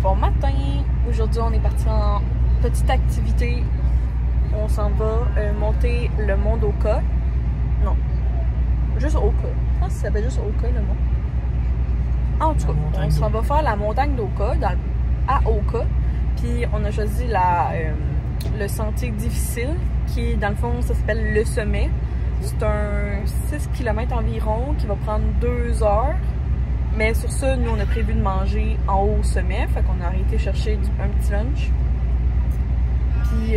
Bon matin! Aujourd'hui, on est parti en petite activité. On s'en va monter le mont d'Oka. Non, juste Oka. Je pense que ça s'appelle juste Oka, le mont. En tout cas, on s'en va faire la montagne d'Oka, à Oka. Puis on a choisi le sentier difficile, qui dans le fond, ça s'appelle le sommet. C'est un 6 km environ qui va prendre 2 heures. Mais sur ça, nous, on a prévu de manger en haut au sommet. Fait qu'on a arrêté chercher un petit lunch. Puis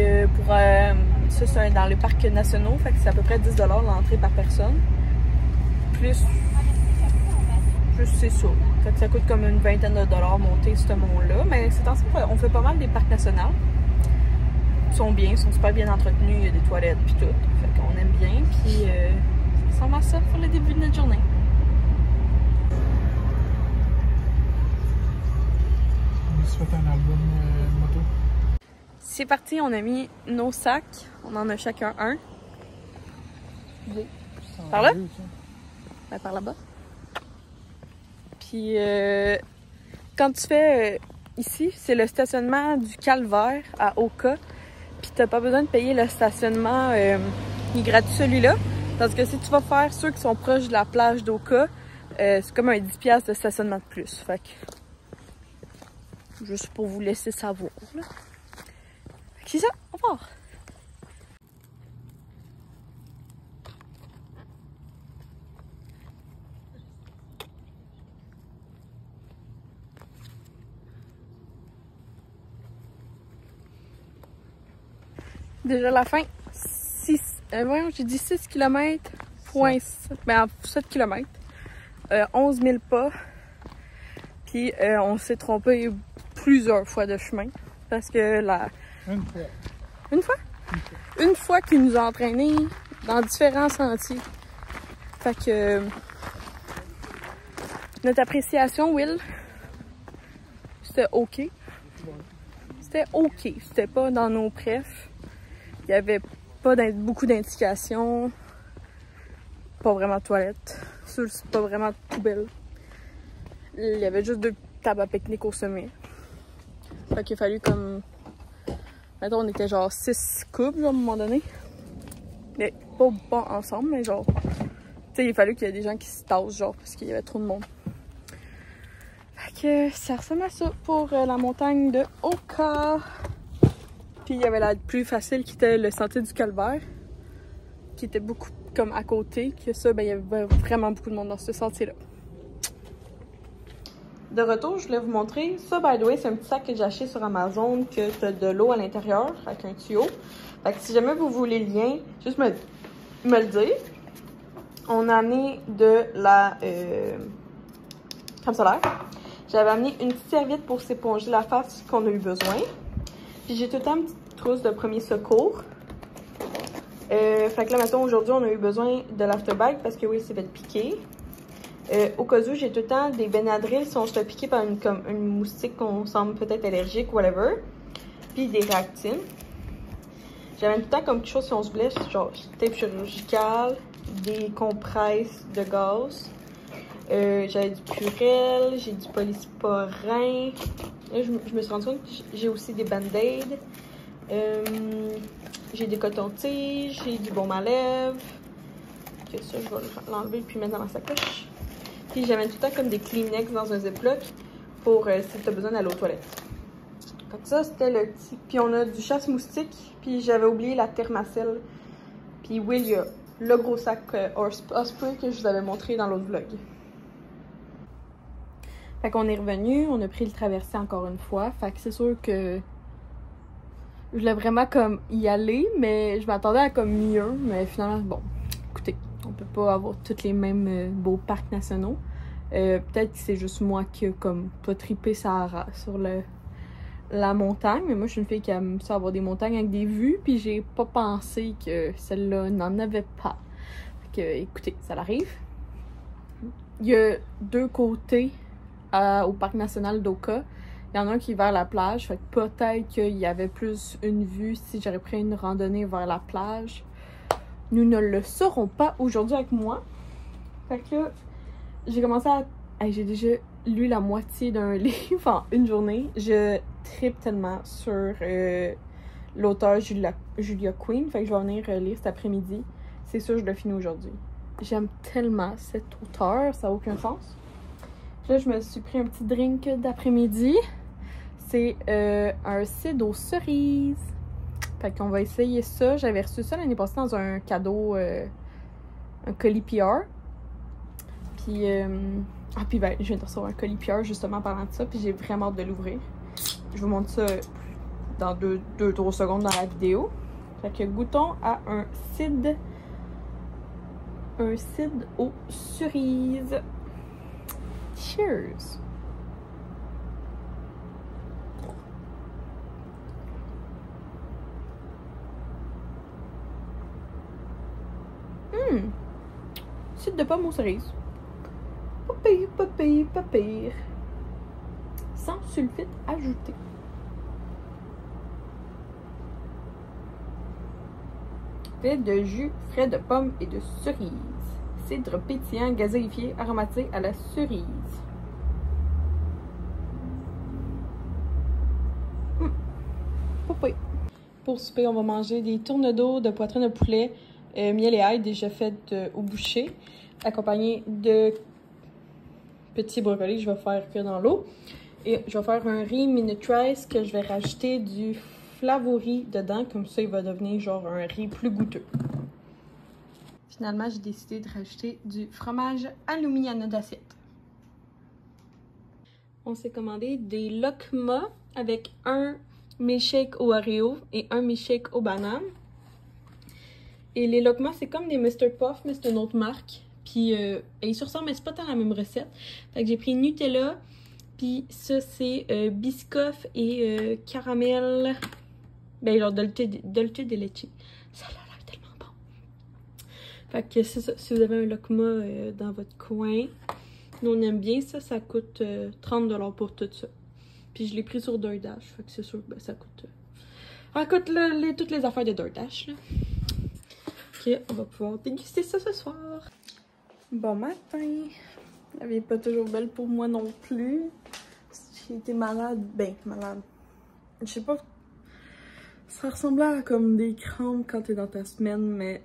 ça, c'est dans les parcs nationaux. Fait que c'est à peu près 10 $ l'entrée par personne. Plus c'est ça. Fait que ça coûte comme une vingtaine de dollars monter ce mont-là. Mais c'est temps-ci, on fait pas mal des parcs nationaux. Ils sont bien, ils sont super bien entretenus. Il y a des toilettes puis tout. Fait qu'on aime bien. Puis ça ressemble à ça pour le début de notre journée. Un album moto. C'est parti, on a mis nos sacs. On en a chacun un. Par là? Ben, par là-bas. Puis quand tu fais ici, c'est le stationnement du Calvaire à Oka. Puis t'as pas besoin de payer le stationnement. Il est gratuit celui-là. Tandis que si tu vas faire ceux qui sont proches de la plage d'Oka, c'est comme un 10$ de stationnement de plus. Fait que juste pour vous laisser savoir. C'est ça, on part! Déjà la fin, 6, voyons, j'ai dit 6 km, ben 7 km, 11 000 pas, puis on s'est trompé plusieurs fois de chemin, parce que Une fois qu'il nous a entraînés dans différents sentiers. Fait que notre appréciation, Will, c'était OK. C'était OK. C'était pas dans nos préfs. Il y avait pas beaucoup d'indications. Pas vraiment de toilettes. C'est pas vraiment de poubelle. Il y avait juste 2 tables à pique-nique au sommet. Fait qu'il a fallu comme... Mettons, on était genre 6 couples, genre, à un moment donné. Mais pas ensemble, mais genre... Tu sais, il a fallu qu'il y ait des gens qui se tassent, genre, parce qu'il y avait trop de monde. Fait que ça ressemble à ça pour la montagne de Oka. Puis il y avait la plus facile qui était le sentier du Calvaire. Qui était beaucoup comme à côté. Que ça, ben il y avait vraiment beaucoup de monde dans ce sentier-là. De retour, je voulais vous montrer. Ça, by the way, c'est un petit sac que j'ai acheté sur Amazon, que t'as de l'eau à l'intérieur, avec un tuyau. Fait que si jamais vous voulez le lien, juste me le dire. On a amené de la crème solaire. J'avais amené une petite serviette pour s'éponger la face qu'on a eu besoin. Puis j'ai tout le temps une petite trousse de premier secours. Fait que là, maintenant, aujourd'hui, on a eu besoin de l'afterbag parce que oui, c'est fait piquer. Au cas où, j'ai tout le temps des Benadryl si on se fait piquer par une moustique qu'on semble peut-être allergique, whatever. Puis des réactines. J'avais tout le temps comme quelque chose si on se blesse, genre tape chirurgicale, des compresses de gaz. J'avais du Purell, j'ai du polysporin. Là, je me suis rendu compte que j'ai aussi des band-aids. J'ai des cotons-tiges, j'ai du baume à lèvres. Ok, ça, je vais l'enlever puis mettre dans ma sacoche. Puis j'amène tout le temps comme des Kleenex dans un Ziploc pour si tu as besoin d'aller aux toilettes. Fait que ça, c'était le petit. Puis on a du chasse-moustique. Puis j'avais oublié la Thermacell. Puis oui, il y a le gros sac Osprey que je vous avais montré dans l'autre vlog. Fait qu'on est revenu, on a pris le traversé encore une fois. Fait que c'est sûr que je voulais vraiment comme y aller, mais je m'attendais à comme mieux. Mais finalement, bon, écoutez, on peut pas avoir tous les mêmes beaux parcs nationaux. Peut-être que c'est juste moi qui a comme pas trippé sur la montagne, mais moi je suis une fille qui aime ça avoir des montagnes avec des vues, puis j'ai pas pensé que celle-là n'en avait pas. Fait que, écoutez, ça l'arrive. Il y a 2 côtés au parc national d'Oka. Il y en a un qui est vers la plage, fait que peut-être qu'il y avait plus une vue si j'aurais pris une randonnée vers la plage. Nous ne le saurons pas aujourd'hui avec moi. Fait que là, j'ai commencé à... Hey, j'ai déjà lu la moitié d'un livre en une journée. Je tripe tellement sur l'auteur Julia Quinn. Fait que je vais venir lire cet après-midi. C'est sûr, je le finis aujourd'hui. J'aime tellement cet auteur, ça n'a aucun sens. Là, je me suis pris un petit drink d'après-midi. C'est un cidre aux cerises. Fait qu'on va essayer ça. J'avais reçu ça l'année passée dans un cadeau, un colis PR. Puis, puis ben, je viens de recevoir un colis PR justement en parlant de ça. Puis j'ai vraiment hâte de l'ouvrir. Je vous montre ça dans 2-3 secondes dans la vidéo. Fait que goûtons à un cidre aux cerises. Cheers! Cidre de pomme aux cerises. Pas pire, pas pire, pas pire. Sans sulfite ajouté. Fait de jus frais de pommes et de cerises. Cidre pétillant, gazéifié, aromatisé à la cerise. Pas pire. Pour souper, on va manger des tournes d'eau de poitrine de poulet, miel et ail déjà faites au boucher, accompagné de petits brocolis que je vais faire cuire dans l'eau. Et je vais faire un riz minute rice que je vais rajouter du flavoris dedans, comme ça il va devenir genre un riz plus goûteux. Finalement, j'ai décidé de rajouter du fromage aluminium d'assiette. On s'est commandé des lokma avec un milkshake au Oreo et un milkshake aux bananes. Et les lokma, c'est comme des Mr. Puff, mais c'est une autre marque. Puis ils se ressemblent, mais c'est pas tant la même recette. Fait que j'ai pris Nutella, puis ça c'est biscoff et caramel. Ben genre dolce de leche. Ça a l'air tellement bon. Fait que c'est ça, si vous avez un lokma dans votre coin, nous on aime bien ça, ça coûte 30$ pour tout ça. Puis je l'ai pris sur DoorDash, fait que c'est sûr que ben, ça coûte... ça coûte toutes les affaires de DoorDash, là. Ok, on va pouvoir déguster ça ce soir. Bon matin. La vie n'est pas toujours belle pour moi non plus. J'ai été malade, malade. Je sais pas, ça ressemblait à comme des crampes quand t'es dans ta semaine, mais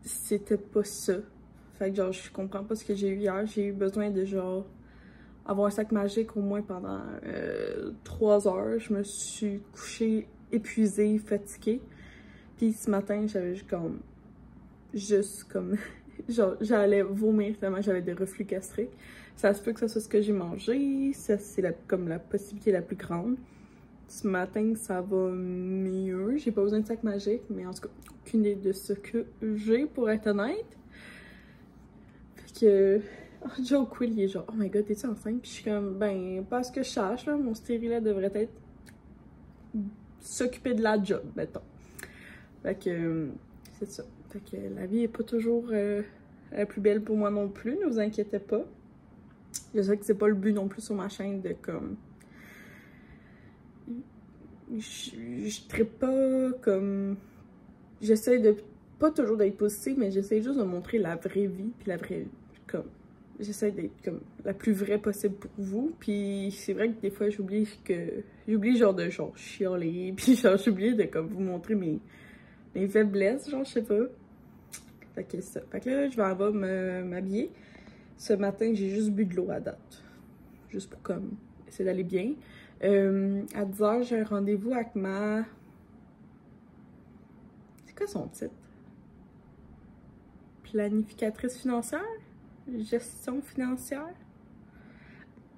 c'était pas ça. Fait que genre, je comprends pas ce que j'ai eu hier. J'ai eu besoin de genre avoir un sac magique au moins pendant 3 heures. Je me suis couchée épuisée, fatiguée. Puis ce matin, j'avais juste comme genre j'allais vomir tellement j'avais des reflux gastriques. Ça se peut que ça soit ce que j'ai mangé. Ça, c'est comme la possibilité la plus grande. Ce matin, ça va mieux. J'ai pas besoin de sac magique, mais en tout cas, aucune idée de ce que j'ai, pour être honnête. Fait que... Joe Quill, il est genre, oh my god, t'es-tu enceinte? Puis je suis comme, ben, pas ce que je sache, là. Mon stérilet devrait être s'occuper de la job, mettons. Fait que, c'est ça. Fait que la vie est pas toujours la plus belle pour moi non plus, ne vous inquiétez pas. Je sais que c'est pas le but non plus sur ma chaîne de comme... Je trippe pas comme... J'essaie de... Pas toujours d'être positive, mais j'essaie juste de montrer la vraie vie, puis la vraie... comme... J'essaie d'être comme la plus vraie possible pour vous, puis c'est vrai que des fois j'oublie genre de genre chialer, puis genre j'oublie de comme vous montrer mes faiblesses, genre je sais pas. Fait que ça. Fait que là, je vais en bas m'habiller. Ce matin, j'ai juste bu de l'eau à date. Juste pour comme essayer d'aller bien. À 10h, j'ai un rendez-vous avec ma... C'est quoi son titre? Planificatrice financière? Gestion financière?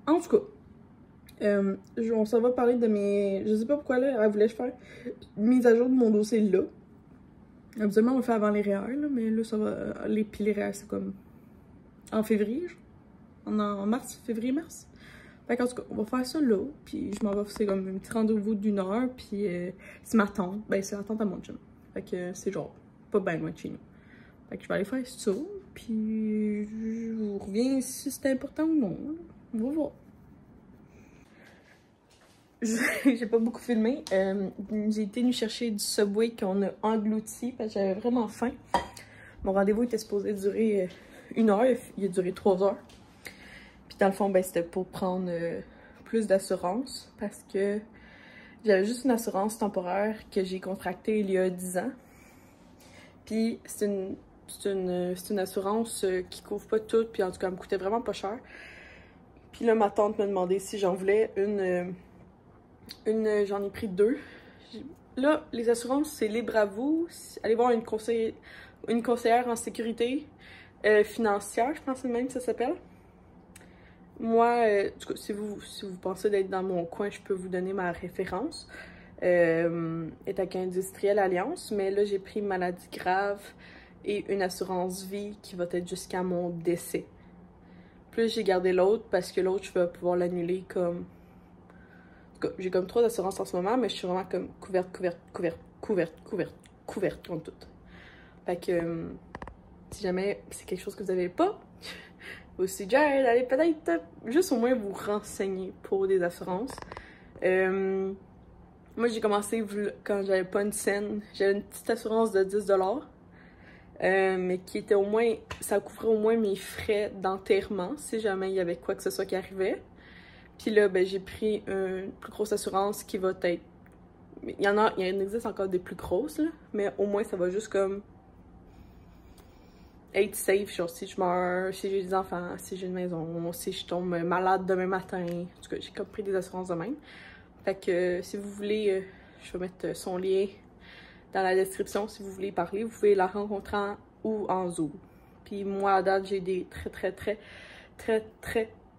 En tout cas, on s'en va parler de mes... Je sais pas pourquoi là, elle voulait faire une mise à jour de mon dossier là. Habituellement, on le fait avant les REER, là, mais là, ça va... Les REER, c'est comme... En février, en mars, février-mars. Fait qu'en tout cas, on va faire ça là, puis je m'en vais, c'est comme un petit rendez-vous d'1 heure, puis c'est ma tante, ben c'est la tante à mon chum. Fait que c'est genre pas bien loin de chez nous. Fait que je vais aller faire ça, puis je vous reviens si c'est important ou non. On va voir. J'ai pas beaucoup filmé. J'ai été nous chercher du Subway qu'on a englouti parce que j'avais vraiment faim. Mon rendez-vous était supposé durer 1 heure, il a duré 3 heures. Puis dans le fond, ben, c'était pour prendre plus d'assurance parce que j'avais juste une assurance temporaire que j'ai contractée il y a 10 ans. Puis c'est une assurance qui couvre pas tout, puis en tout cas, elle me coûtait vraiment pas cher. Puis là, ma tante me demandait si j'en voulais j'en ai pris 2. Là, les assurances, c'est libre à vous. Allez voir une conseillère en sécurité financière, je pense que c'est le même que ça s'appelle. Moi, en tout cas, si vous pensez d'être dans mon coin, je peux vous donner ma référence. Étac Industriel Alliance, mais là, j'ai pris maladie grave et une assurance vie qui va être jusqu'à mon décès. Plus j'ai gardé l'autre parce que l'autre, je vais pouvoir l'annuler comme... J'ai comme 3 assurances en ce moment, mais je suis vraiment comme couverte contre tout. Fait que si jamais c'est quelque chose que vous n'avez pas, aussi suggère d'aller peut-être juste au moins vous renseigner pour des assurances. Moi j'ai commencé quand j'avais pas une scène, j'avais une petite assurance de 10$. Mais qui était au moins, ça couvrait au moins mes frais d'enterrement si jamais il y avait quoi que ce soit qui arrivait. Puis là, ben, j'ai pris une plus grosse assurance qui va être... Il en existe encore des plus grosses, là, mais au moins ça va juste comme être safe, genre si je meurs, si j'ai des enfants, si j'ai une maison, si je tombe malade demain matin. En tout cas, j'ai comme pris des assurances de même. Fait que si vous voulez, je vais mettre son lien dans la description si vous voulez parler. Vous pouvez la rencontrer ou en Zoom. Puis moi, à date, j'ai des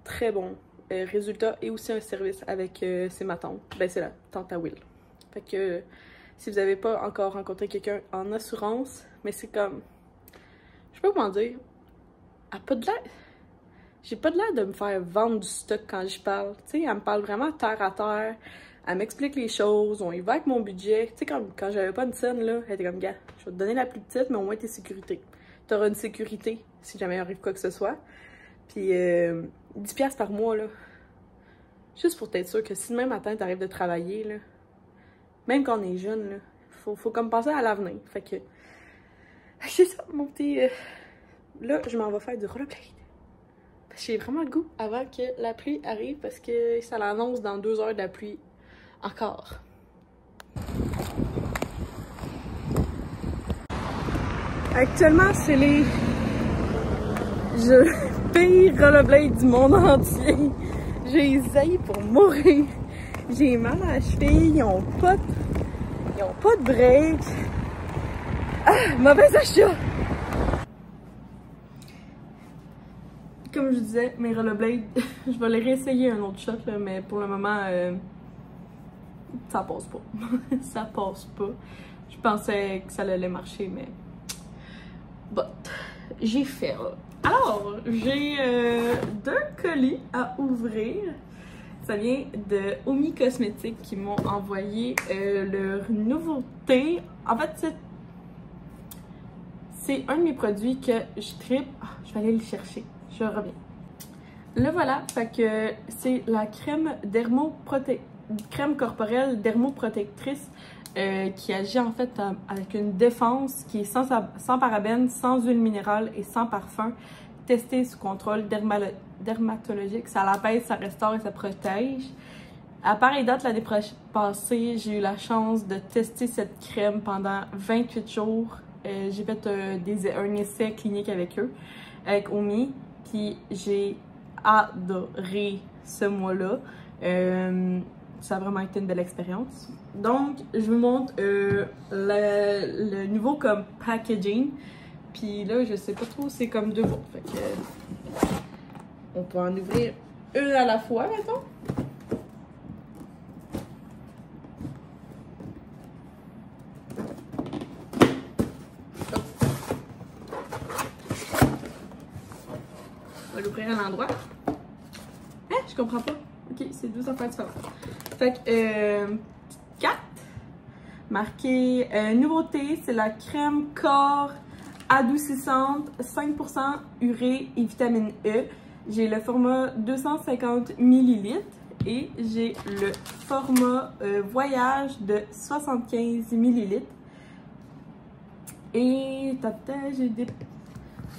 très bons résultats et aussi un service avec c'est ma tante. Ben, c'est la tante à Will. Fait que si vous n'avez pas encore rencontré quelqu'un en assurance, mais c'est comme... Je sais pas comment dire. Elle a pas de l'air... J'ai pas de l'air de me faire vendre du stock quand je parle. Tu sais, elle me parle vraiment terre à terre. Elle m'explique les choses, on y va avec mon budget. Tu sais, quand j'avais pas une scène, là, elle était comme, gars, je vais te donner la plus petite, mais au moins t'es sécurité. T'auras une sécurité si jamais il arrive quoi que ce soit. Puis 10$ par mois, là. Juste pour t'être sûr que si demain matin t'arrives de travailler, là, même quand on est jeune, là, faut comme penser à l'avenir. Fait que c'est ça, mon petit... Là, je m'en vais faire du rollerblade. J'ai vraiment le goût avant que la pluie arrive parce que ça l'annonce dans 2 heures de la pluie encore. Actuellement, c'est les pires rollerblades du monde entier. J'ai essayé pour mourir. J'ai mal à la cheville, ils ont pas de break. Ah, mauvais achat! Comme je disais, mes rollerblades, je vais les réessayer un autre shot, là, mais pour le moment, ça passe pas. Ça passe pas. Je pensais que ça allait marcher, mais... But, j'ai fait. Alors, j'ai 2 colis à ouvrir. Ça vient de Omi Cosmétiques qui m'ont envoyé leur nouveauté. En fait, c'est un de mes produits que je tripe. Oh, je vais aller le chercher. Je reviens. Le voilà, fait que c'est la crème crème corporelle dermoprotectrice qui agit en fait avec une défense qui est sans parabènes, sans huile minérale et sans parfum, testée sous contrôle dermatologique. Ça l'apaise, ça restaure et ça protège. À pareille date, l'année passée, j'ai eu la chance de tester cette crème pendant 28 jours. J'ai fait un essai clinique avec eux, avec Omi. Puis j'ai adoré ce mois-là. Ça a vraiment été une belle expérience. Donc, je vous montre le nouveau comme packaging. Puis là, je sais pas trop, c'est comme 2 mots. Fait que on peut en ouvrir une à la fois, mettons. On va l'ouvrir à l'endroit. Hein? Je comprends pas. Ok, c'est 2 affaires différentes. Fait que, 4. Marqué nouveauté, c'est la crème corps adoucissante, 5% urée et vitamine E. J'ai le format 250 ml et j'ai le format voyage de 75 ml. Et j'ai des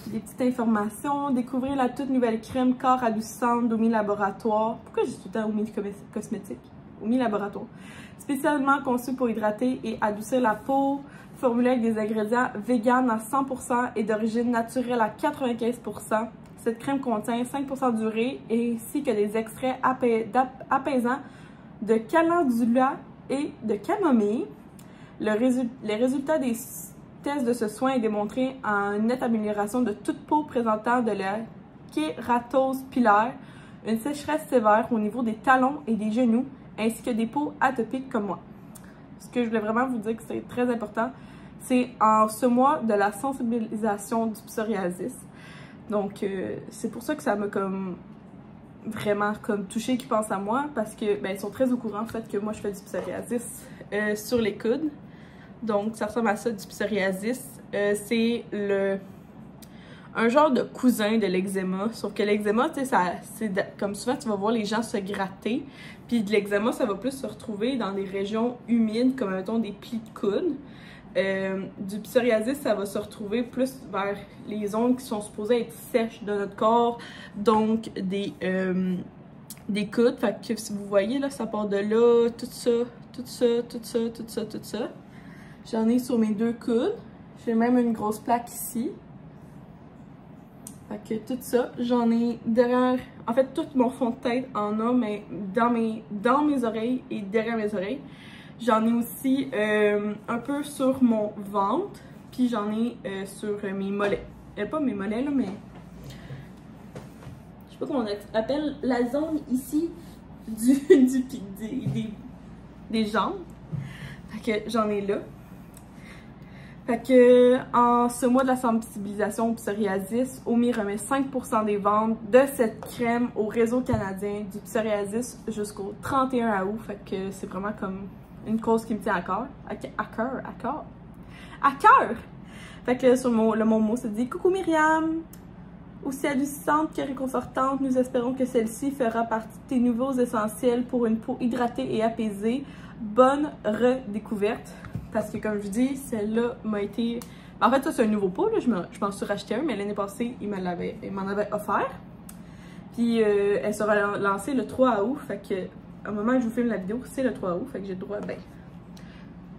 des petites informations. Découvrez la toute nouvelle crème corps adoucissante d'Omi Laboratoire. Pourquoi j'ai tout le temps Omi Cosmétique? Omi Laboratoire. Spécialement conçue pour hydrater et adoucir la peau. Formulée avec des ingrédients véganes à 100% et d'origine naturelle à 95%. Cette crème contient 5% d'urée ainsi que des extraits apaisants de calendula et de camomille. Les résultats des tests de ce soin est démontré en une nette amélioration de toute peau présentant de la kératose pilaire, une sécheresse sévère au niveau des talons et des genoux, ainsi que des peaux atopiques comme moi. Ce que je voulais vraiment vous dire que c'est très important, c'est en ce mois de la sensibilisation du psoriasis. Donc, c'est pour ça que ça m'a comme vraiment comme touchée qu'ils pensent à moi, parce que ben, ils sont très au courant en fait que moi je fais du psoriasis sur les coudes. Donc, ça ressemble à ça, du psoriasis. C'est un genre de cousin de l'eczéma, sauf que l'eczéma, tu sais, c'est comme souvent tu vas voir les gens se gratter, puis de l'eczéma, ça va plus se retrouver dans des régions humides, comme mettons des plis de coude. Du psoriasis, ça va se retrouver plus vers les ongles qui sont supposés être sèches de notre corps, donc des coudes. Fait que si vous voyez, là, ça part de là, tout ça, tout ça, tout ça, tout ça, tout ça. J'en ai sur mes deux coudes. J'ai même une grosse plaque ici. Fait que tout ça, j'en ai derrière... En fait, tout mon fond de tête en a, mais dans mes oreilles et derrière mes oreilles. J'en ai aussi un peu sur mon ventre, puis j'en ai sur mes mollets. Pas mes mollets, là, mais... Je sais pas comment on appelle la zone ici des jambes. Fait que j'en ai là. Fait que en ce mois de la sensibilisation au psoriasis, Omi remet 5% des ventes de cette crème au réseau canadien du psoriasis jusqu'au 31 août. Fait que c'est vraiment comme une cause qui me tient à cœur. À cœur! Fait que sur le mot se dit « Coucou Myriam! Aussi adoucissante que réconfortante, nous espérons que celle-ci fera partie de tes nouveaux essentiels pour une peau hydratée et apaisée. Bonne redécouverte! » Parce que comme je dis, celle-là m'a été... En fait, ça c'est un nouveau pot, là. Je m'en suis racheté un, mais l'année passée, il m'en avait offert. Puis elle sera lancée le 3 août, fait que au moment où je vous filme la vidéo, c'est le 3 août, fait que j'ai le droit, ben,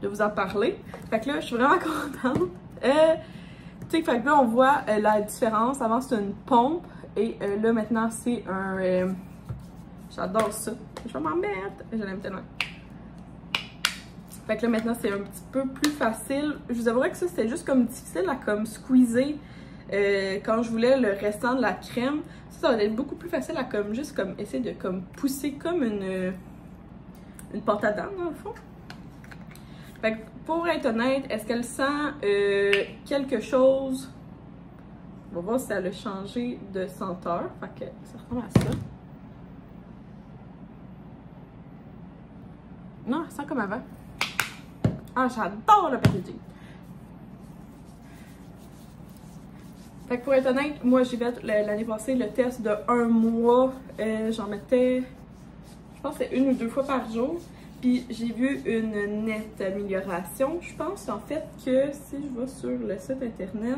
de vous en parler. Fait que là, je suis vraiment contente. Tu sais, fait que là, on voit la différence. Avant, c'était une pompe, et là, maintenant, c'est un... J'adore ça. Je vais m'en mettre. Je l'aime tellement. Fait que là, maintenant, c'est un petit peu plus facile. Je vous avouerais que ça, c'était juste comme difficile à comme squeezer quand je voulais le restant de la crème. Ça va être beaucoup plus facile à comme juste comme essayer de comme pousser comme une pâte à dents, dans le fond. Fait que pour être honnête, est-ce qu'elle sent quelque chose? On va voir si elle a changé de senteur. Fait que ça ressemble à ça. Non, elle sent comme avant. Ah, j'adore le packaging! Fait que pour être honnête, moi j'ai fait l'année passée le test de 1 mois. J'en mettais, je pense que c'est 1 ou 2 fois par jour. Puis j'ai vu une nette amélioration. Je pense en fait que si je vais sur le site internet,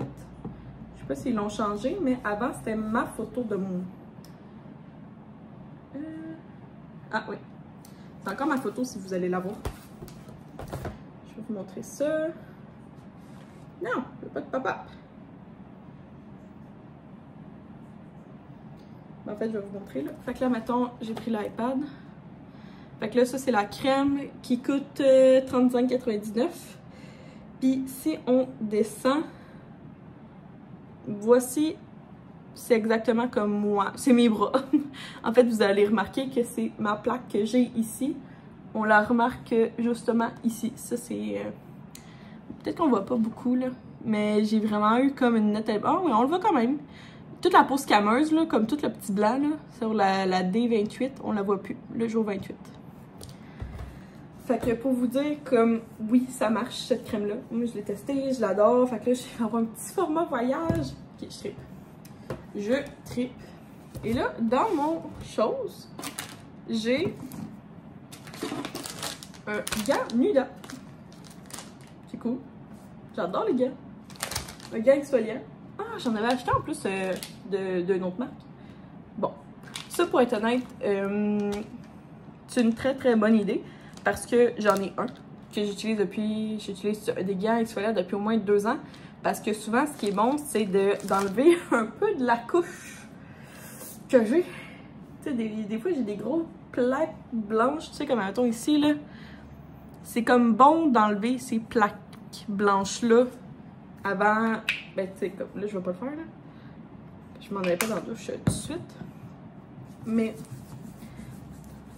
je sais pas s'ils l'ont changé, mais avant c'était ma photo de mon... Ah oui, c'est encore ma photo si vous allez la voir. Je vais vous montrer ça. Non, je veux pas de pop-up. En fait, je vais vous montrer là. Fait que là, mettons, j'ai pris l'iPad. Fait que là, ça, c'est la crème qui coûte 35,99. Puis si on descend, voici, c'est exactement comme moi. C'est mes bras. En fait, vous allez remarquer que c'est ma plaque que j'ai ici. On la remarque justement ici. Ça, c'est... peut-être qu'on voit pas beaucoup, là. Mais j'ai vraiment eu comme une nette... Oh oui, on le voit quand même. Toute la peau scameuse, là, comme tout le petit blanc, là, sur la D28, on la voit plus, le jour 28. Fait que pour vous dire, comme, oui, ça marche, cette crème-là. Moi, je l'ai testée, je l'adore. Fait que là, je vais avoir un petit format voyage. Ok, je trippe. Je trippe. Et là, dans mon chose, j'ai un gant Nuda. C'est cool. J'adore les gants. Un gant exfoliant. Ah, j'en avais acheté en plus d'une autre marque. Bon, ça pour être honnête, c'est une très très bonne idée parce que j'en ai un que j'utilise depuis, des gants exfoliants depuis au moins 2 ans parce que souvent ce qui est bon c'est d'enlever un peu de la couche que j'ai. Tu sais, des fois j'ai des gros plaques blanches, tu sais comme mettons ici là, c'est comme bon d'enlever ces plaques blanches là avant, ben tu sais comme là je vais pas le faire là, je m'en avais pas dans la douche tout de suite, mais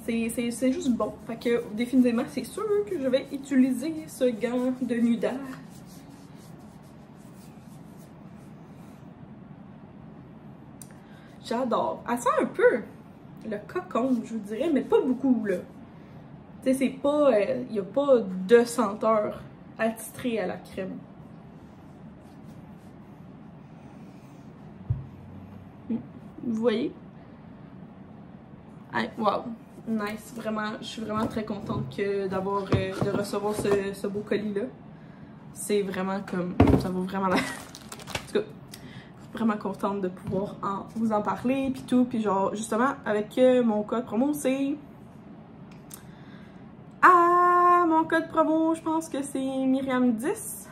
c'est juste bon. Fait que définitivement, c'est sûr que je vais utiliser ce gant de Nuda. J'adore. Elle sent un peu le cocon, je vous dirais, mais pas beaucoup, là. Tu sais, c'est pas... Il n'y a pas de senteur attitrée à la crème. Vous voyez? Wow! Nice, vraiment, je suis vraiment très contente de recevoir ce beau colis-là. C'est vraiment comme, ça vaut vraiment la... En tout cas, je suis vraiment contente de pouvoir vous en parler, puis tout, puis genre, justement, avec mon code promo, c'est... Ah, mon code promo, je pense que c'est Myriam10.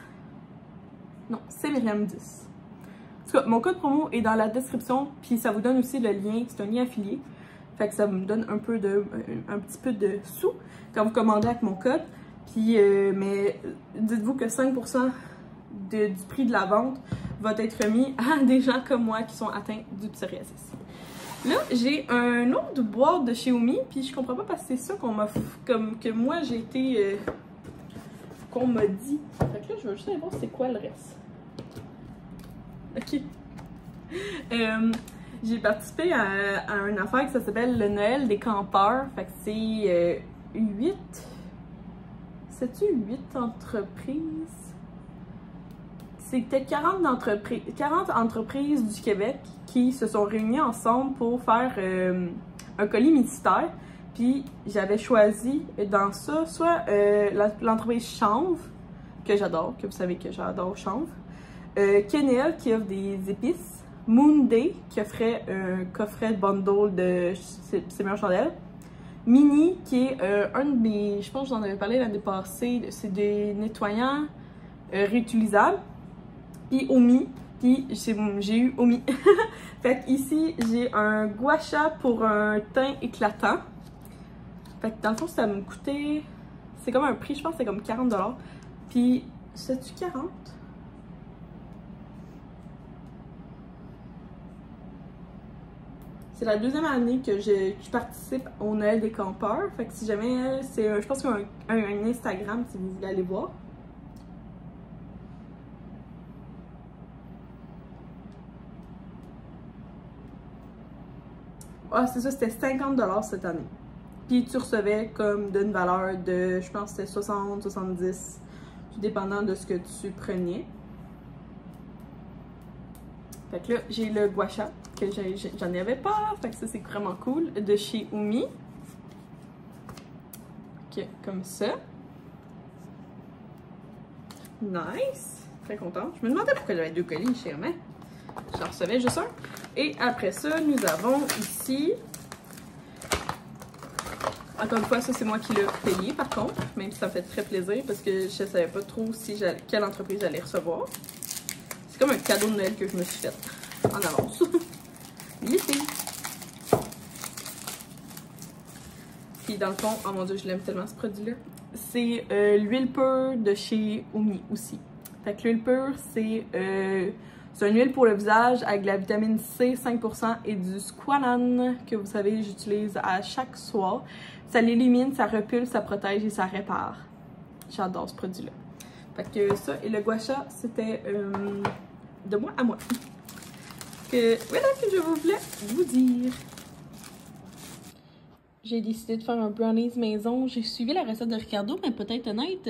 Non, c'est Myriam10. En tout cas, mon code promo est dans la description, puis ça vous donne aussi le lien, c'est un lien affilié. Fait que ça me donne un petit peu de sous quand vous commandez avec mon code. Puis, mais dites-vous que 5% du prix de la vente va être remis à des gens comme moi qui sont atteints du psoriasis. Là, j'ai un autre boîte de chez Oumi, puis je comprends pas parce que c'est ça qu'on m'a... Comme que moi, j'ai été... qu'on m'a dit. Fait que là, je vais juste aller voir c'est quoi le reste. Ok. J'ai participé à une affaire qui s'appelle le Noël des campeurs. Fait que c'est 8... C'est-tu 8 entreprises? C'était 40 entreprises du Québec qui se sont réunies ensemble pour faire un colis mystère. Puis j'avais choisi dans ça soit l'entreprise Chanvre, que j'adore, que vous savez que j'adore Chanvre. Kenel qui offre des épices. Moon Day qui offrait un coffret de bundle de ses meilleures chandelles. Mini qui est un de mes, je pense que j'en avais parlé l'année passée, c'est des nettoyants réutilisables. Puis Omi, puis j'ai eu Omi. Fait que ici j'ai un gua sha pour un teint éclatant. Fait que dans le fond ça me coûtait, c'est comme un prix, je pense que c'est comme 40 $. Puis c'est-tu 40? C'est la 2e année que je participe au Noël des campeurs. Fait que si jamais, je pense qu'il y a un Instagram si vous voulez aller voir. Ah, c'est ça, c'était 50 $ cette année. Puis tu recevais comme d'une valeur de, je pense que c'était 60, 70, tout dépendant de ce que tu prenais. Fait que là, j'ai le gua sha, que j'en avais pas, fait que ça c'est vraiment cool, de chez Oumi. Ok, comme ça. Nice! Très contente. Je me demandais pourquoi j'avais 2 colis chez Hermès. J'en recevais juste un. Et après ça, nous avons ici... Encore une fois, ça c'est moi qui l'ai payé par contre, même si ça me fait très plaisir parce que je savais pas trop quelle entreprise j'allais recevoir. C'est comme un cadeau de Noël que je me suis fait en avance. L'été. Puis dans le fond, oh mon dieu, je l'aime tellement ce produit-là. C'est l'huile pure de chez Oumi aussi. Fait que l'huile pure, c'est une huile pour le visage avec de la vitamine C 5% et du squalane que vous savez, j'utilise à chaque soir. Ça l'élimine, ça repulse, ça protège et ça répare. J'adore ce produit-là. Fait que ça et le gua sha, c'était de moi à moi. Voilà que je voulais vous dire. J'ai décidé de faire un brownies maison. J'ai suivi la recette de Ricardo, mais peut-être honnête,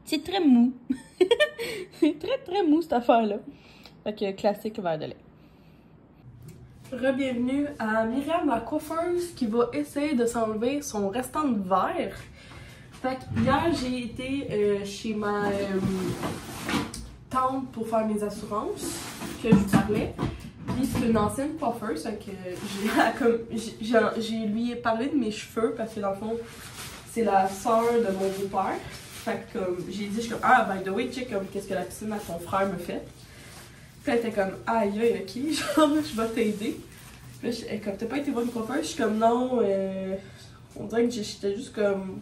c'est très mou. C'est très très mou cette affaire-là. Fait que classique verre de lait. Re-bienvenue à Myriam la coiffeuse qui va essayer de s'enlever son restant de verre. Fait que hier j'ai été chez tante pour faire mes assurances que je vous parlais. Puis c'est une ancienne coiffeuse, donc j'ai lui parlé de mes cheveux parce que dans le fond, c'est la soeur de mon beau-père. Fait que comme j'ai dit, je suis comme ah by the way, check comme qu'est-ce que la piscine à ton frère me fait. Puis elle était comme aïe aïe ok, genre je vais t'aider. Puis elle comme t'as pas été voir une coiffeuse, je suis comme non, on dirait que j'étais juste comme.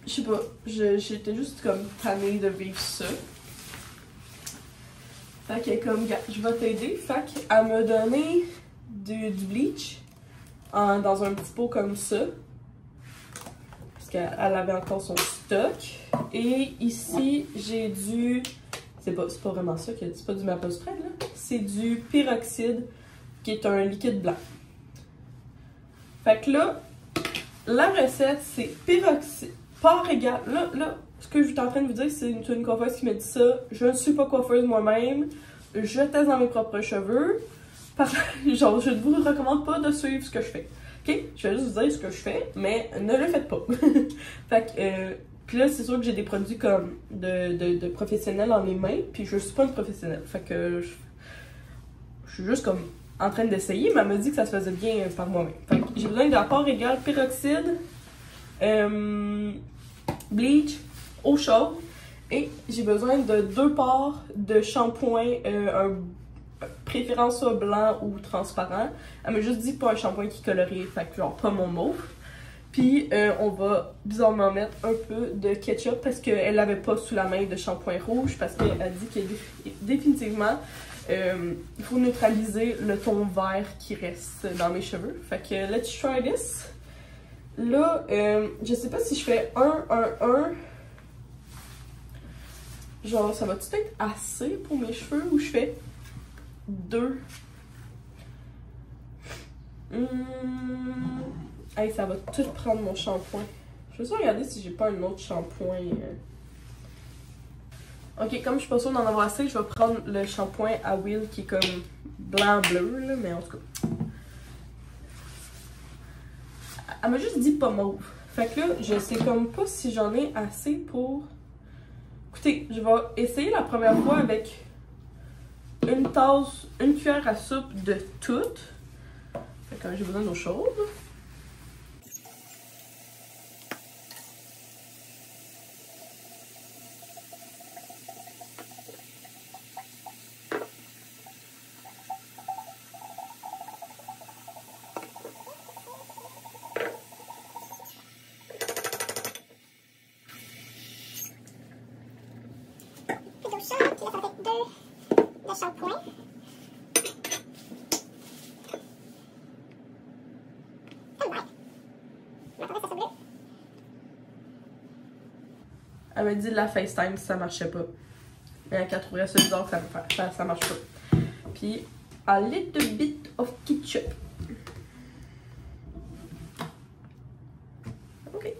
Je sais pas, j'étais juste comme tannée de vivre ça. Fait qu'elle est comme, je vais t'aider. Fait qu'elle m'a donné du bleach dans un petit pot comme ça. Parce qu'elle avait encore son stock. Et ici, j'ai du. C'est pas vraiment ça, c'est pas du maple spray là. C'est du peroxyde qui est un liquide blanc. Fait que là, la recette, c'est peroxyde. Part égale. Là, ce que je suis en train de vous dire, c'est une coiffeuse qui m'a dit ça. Je ne suis pas coiffeuse moi-même. Je teste dans mes propres cheveux. Genre, je ne vous recommande pas de suivre ce que je fais. Ok? Je vais juste vous dire ce que je fais, mais ne le faites pas. Fait que, puis là, c'est sûr que j'ai des produits comme de professionnels dans mes mains, puis je suis pas une professionnelle. Fait que, je suis juste comme en train d'essayer, mais elle m'a dit que ça se faisait bien par moi-même. Fait que j'ai besoin d'un part égal peroxyde. Bleach, eau chaude et j'ai besoin de 2 parts de shampoing, préférence blanc ou transparent. Elle m'a juste dit pas un shampoing qui colorie, fait que genre pas mon mauve. Puis on va bizarrement mettre un peu de ketchup parce qu'elle l'avait pas sous la main de shampoing rouge parce qu'elle a dit que définitivement il faut neutraliser le ton vert qui reste dans mes cheveux. Fait que let's try this. Là, je sais pas si je fais 1. Genre, ça va-tu être assez pour mes cheveux ou je fais 2? Hey, ça va tout prendre mon shampoing. Je vais juste regarder si j'ai pas un autre shampoing. Ok, comme je suis pas sûre d'en avoir assez, je vais prendre le shampoing à Will qui est comme blanc-bleu, là, mais en tout cas. Elle m'a juste dit pas mauve. Fait que là, je sais comme pas si j'en ai assez pour... Écoutez, je vais essayer la première fois avec une cuillère à soupe de tout. Fait que j'ai besoin d'eau chaude. De shampoing. Elle m'a dit de la FaceTime si ça marchait pas. Mais qu'elle trouverait ça bizarre que ça marche pas. Puis, a little bit of ketchup. Ok.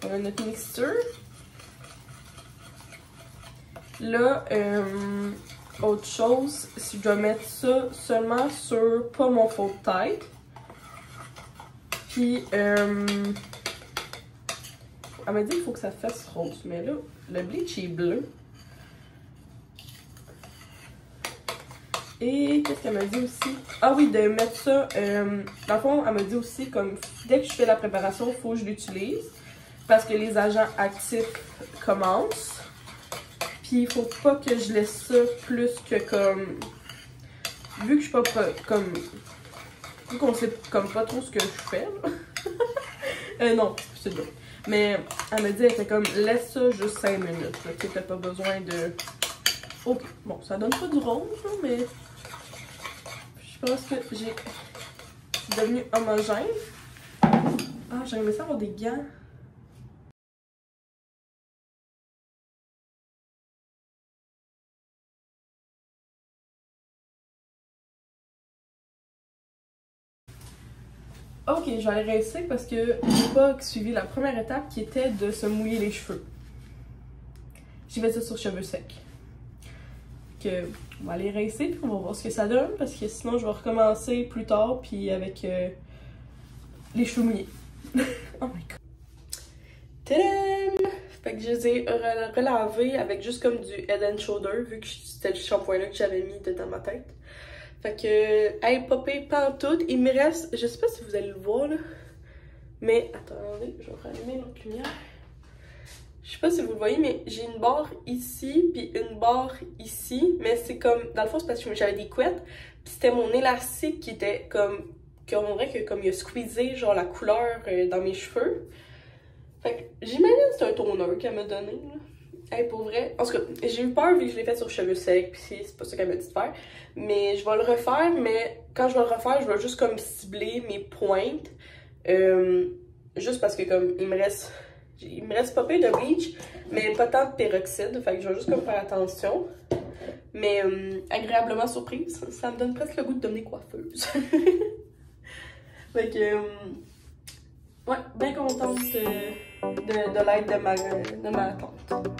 On a notre mixture. Là, autre chose, si je dois mettre ça seulement sur pas mon fond de tête. Puis, elle m'a dit qu'il faut que ça fasse rose. Mais là, le bleach est bleu. Et qu'est-ce qu'elle m'a dit aussi? Ah oui, de mettre ça. Dans le fond, elle m'a dit aussi, comme dès que je fais la préparation, il faut que je l'utilise. Parce que les agents actifs commencent. Puis il faut pas que je laisse ça plus que comme... Vu que je suis pas comme... Vu qu'on sait comme pas trop ce que je fais, là. Non, c'est bien. Mais elle m'a dit, elle était comme, laisse ça juste 5 minutes. Tu n'as pas besoin de... Ok, bon, ça donne pas du rose, là, mais... Je pense que j'ai devenu homogène. Ah, j'aimerais ça avoir des gants. Ok, je vais aller rincer parce que j'ai pas suivi la première étape qui était de se mouiller les cheveux. J'ai fait ça sur cheveux secs. Que, on va aller rincer puis on va voir ce que ça donne parce que sinon je vais recommencer plus tard puis avec les cheveux mouillés. Oh my god. Tadam! Fait que je les ai relavés avec juste comme du Head and Shoulder, vu que c'était le shampoing-là que j'avais mis dans ma tête. Fait que, hey, pas pire pantoute. Il me reste, je sais pas si vous allez le voir là, mais attendez, je vais rallumer l'autre lumière. Je sais pas si vous le voyez, mais j'ai une barre ici, puis une barre ici, mais c'est comme, dans le fond, c'est parce que j'avais des couettes, puis c'était mon élastique qui était comme, qu'on dirait que comme il a squeezé genre la couleur dans mes cheveux. Fait que j'imagine que c'est un toner qu'elle m'a donné, là. Hey, pour vrai, en tout cas, j'ai eu peur vu que je l'ai fait sur cheveux secs, pis c'est pas ça qu'elle m'a dit de faire. Mais je vais le refaire, mais quand je vais le refaire, je vais juste comme cibler mes pointes. Juste parce que comme il me reste pas peu de bleach, mais pas tant de peroxyde, fait que je vais juste comme faire attention. Mais agréablement surprise, ça me donne presque le goût de devenir coiffeuse. Fait que, ouais, bien contente de l'aide de ma tante.